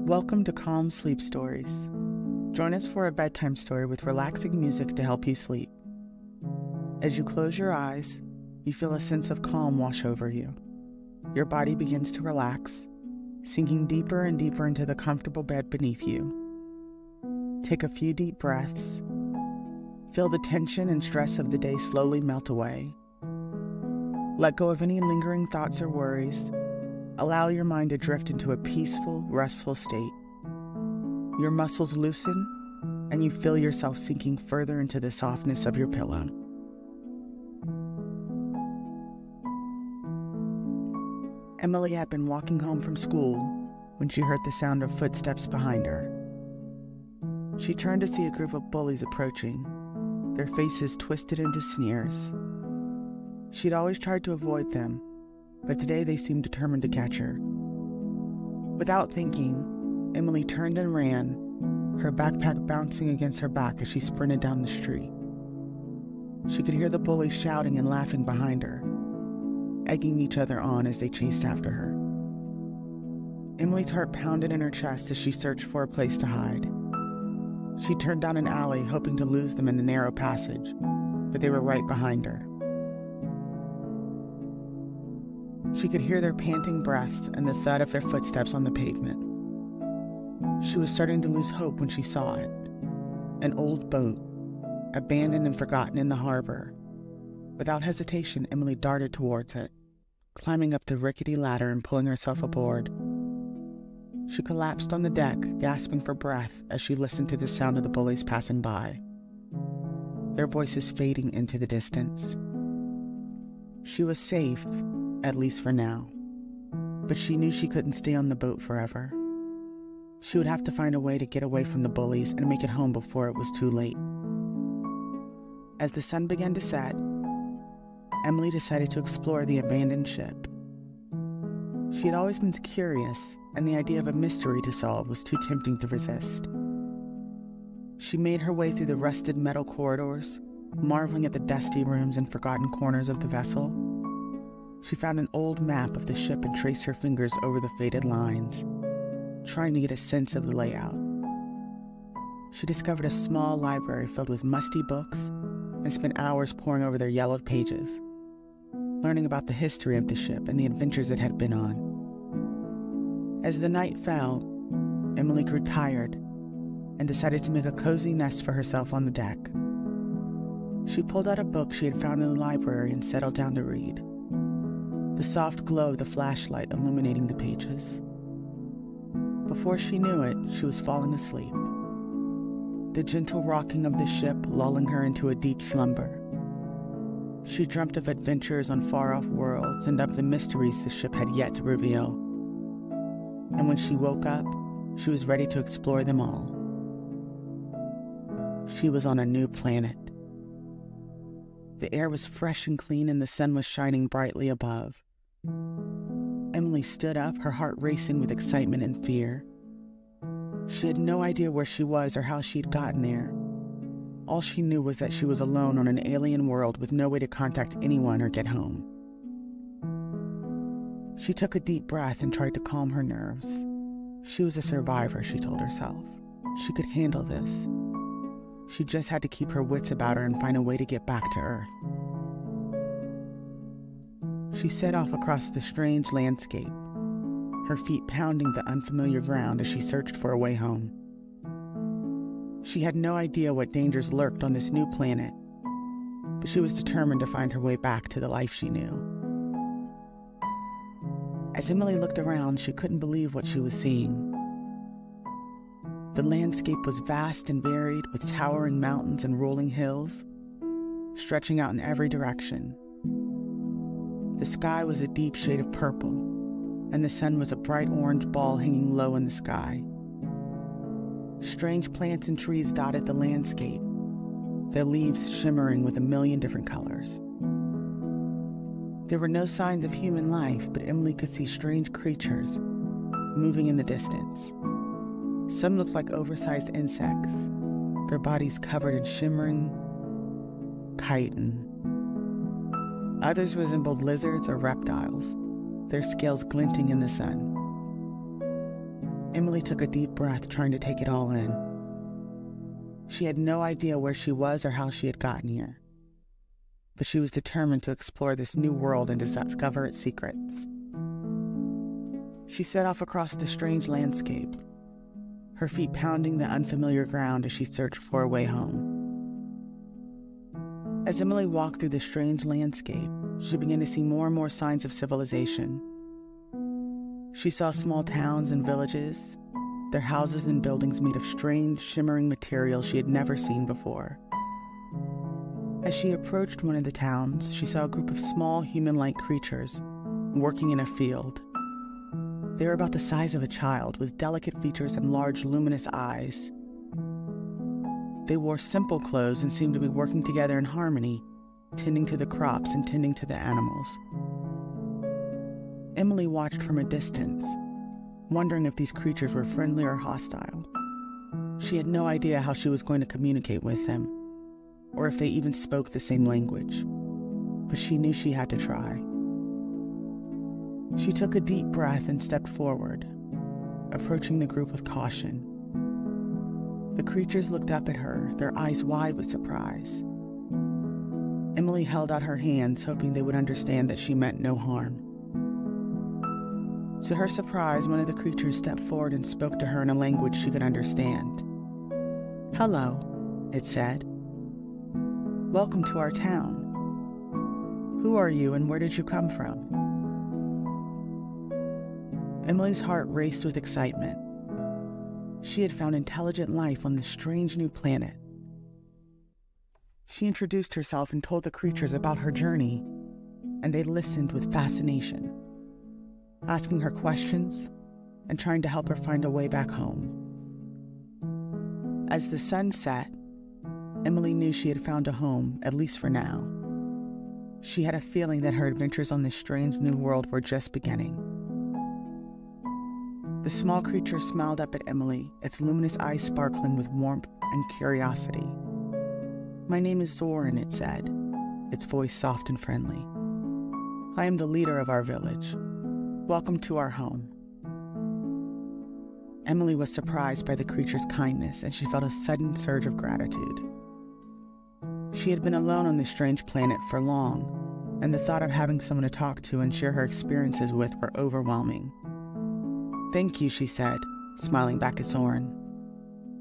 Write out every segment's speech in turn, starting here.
Welcome to Calm Sleep Stories. Join us for a bedtime story with relaxing music to help you sleep. As you close your eyes, you feel a sense of calm wash over you. Your body begins to relax, sinking deeper and deeper into the comfortable bed beneath you. Take a few deep breaths. Feel the tension and stress of the day slowly melt away. Let go of any lingering thoughts or worries. Allow your mind to drift into a peaceful, restful state. Your muscles loosen, and you feel yourself sinking further into the softness of your pillow. Emily had been walking home from school when she heard the sound of footsteps behind her. She turned to see a group of bullies approaching, their faces twisted into sneers. She'd always tried to avoid them, but today they seemed determined to catch her. Without thinking, Emily turned and ran, her backpack bouncing against her back as she sprinted down the street. She could hear the bullies shouting and laughing behind her, egging each other on as they chased after her. Emily's heart pounded in her chest as she searched for a place to hide. She turned down an alley, hoping to lose them in the narrow passage, but they were right behind her. She could hear their panting breaths and the thud of their footsteps on the pavement. She was starting to lose hope when she saw it. An old boat, abandoned and forgotten in the harbor. Without hesitation, Emily darted towards it, climbing up the rickety ladder and pulling herself aboard. She collapsed on the deck, gasping for breath as she listened to the sound of the bullies passing by, their voices fading into the distance. She was safe, at least for now, but she knew she couldn't stay on the boat forever. She would have to find a way to get away from the bullies and make it home before it was too late. As the sun began to set, Emily decided to explore the abandoned ship. She had always been curious, and the idea of a mystery to solve was too tempting to resist. She made her way through the rusted metal corridors, marveling at the dusty rooms and forgotten corners of the vessel. She found an old map of the ship and traced her fingers over the faded lines, trying to get a sense of the layout. She discovered a small library filled with musty books and spent hours poring over their yellowed pages, learning about the history of the ship and the adventures it had been on. As the night fell, Emily grew tired and decided to make a cozy nest for herself on the deck. She pulled out a book she had found in the library and settled down to read, the soft glow of the flashlight illuminating the pages. Before she knew it, she was falling asleep, the gentle rocking of the ship lulling her into a deep slumber. She dreamt of adventures on far-off worlds and of the mysteries the ship had yet to reveal. And when she woke up, she was ready to explore them all. She was on a new planet. The air was fresh and clean and the sun was shining brightly above. Emily stood up, her heart racing with excitement and fear. She had no idea where she was or how she'd gotten there. All she knew was that she was alone on an alien world with no way to contact anyone or get home. She took a deep breath and tried to calm her nerves. She was a survivor, she told herself. She could handle this. She just had to keep her wits about her and find a way to get back to Earth. She set off across the strange landscape, her feet pounding the unfamiliar ground as she searched for a way home. She had no idea what dangers lurked on this new planet, but she was determined to find her way back to the life she knew. As Emily looked around, she couldn't believe what she was seeing. The landscape was vast and varied, with towering mountains and rolling hills, stretching out in every direction. The sky was a deep shade of purple, and the sun was a bright orange ball hanging low in the sky. Strange plants and trees dotted the landscape, their leaves shimmering with a million different colors. There were no signs of human life, but Emily could see strange creatures moving in the distance. Some looked like oversized insects, their bodies covered in shimmering chitin. Others resembled lizards or reptiles, their scales glinting in the sun. Emily took a deep breath, trying to take it all in. She had no idea where she was or how she had gotten here, but she was determined to explore this new world and discover its secrets. She set off across the strange landscape, her feet pounding the unfamiliar ground as she searched for a way home. As Emily walked through the strange landscape, she began to see more and more signs of civilization. She saw small towns and villages, their houses and buildings made of strange, shimmering materials she had never seen before. As she approached one of the towns, she saw a group of small, human-like creatures working in a field. They were about the size of a child, with delicate features and large, luminous eyes. They wore simple clothes and seemed to be working together in harmony, tending to the crops and tending to the animals. Emily watched from a distance, wondering if these creatures were friendly or hostile. She had no idea how she was going to communicate with them, or if they even spoke the same language, but she knew she had to try. She took a deep breath and stepped forward, approaching the group with caution. The creatures looked up at her, their eyes wide with surprise. Emily held out her hands, hoping they would understand that she meant no harm. To her surprise, one of the creatures stepped forward and spoke to her in a language she could understand. "Hello," it said. "Welcome to our town. Who are you and where did you come from?" Emily's heart raced with excitement. She had found intelligent life on this strange new planet. She introduced herself and told the creatures about her journey, and they listened with fascination, asking her questions and trying to help her find a way back home. As the sun set, Emily knew she had found a home, at least for now. She had a feeling that her adventures on this strange new world were just beginning. The small creature smiled up at Emily, its luminous eyes sparkling with warmth and curiosity. "My name is Zoran," it said, its voice soft and friendly. "I am the leader of our village. Welcome to our home." Emily was surprised by the creature's kindness, and she felt a sudden surge of gratitude. She had been alone on this strange planet for long, and the thought of having someone to talk to and share her experiences with were overwhelming. "Thank you," she said, smiling back at Zoran.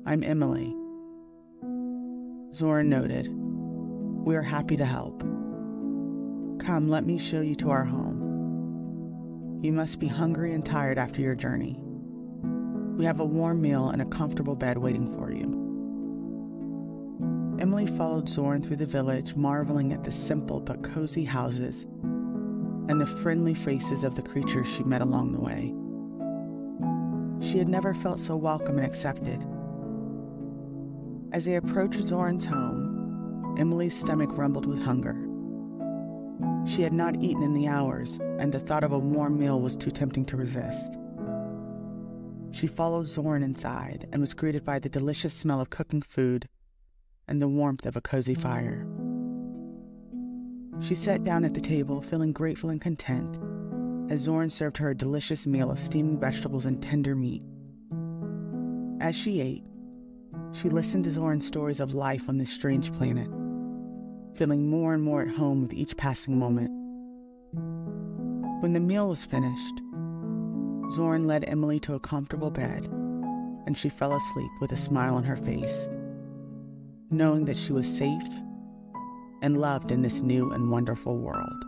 "I'm Emily." Zoran nodded. "We are happy to help. Come, let me show you to our home. You must be hungry and tired after your journey. We have a warm meal and a comfortable bed waiting for you." Emily followed Zoran through the village, marveling at the simple but cozy houses and the friendly faces of the creatures she met along the way. She had never felt so welcome and accepted. As they approached Zoran's home, Emily's stomach rumbled with hunger. She had not eaten in the hours, and the thought of a warm meal was too tempting to resist. She followed Zoran inside and was greeted by the delicious smell of cooking food and the warmth of a cozy fire. She sat down at the table, feeling grateful and content, as Zoran served her a delicious meal of steaming vegetables and tender meat. As she ate, she listened to Zoran's stories of life on this strange planet, feeling more and more at home with each passing moment. When the meal was finished, Zoran led Emily to a comfortable bed, and she fell asleep with a smile on her face, knowing that she was safe and loved in this new and wonderful world.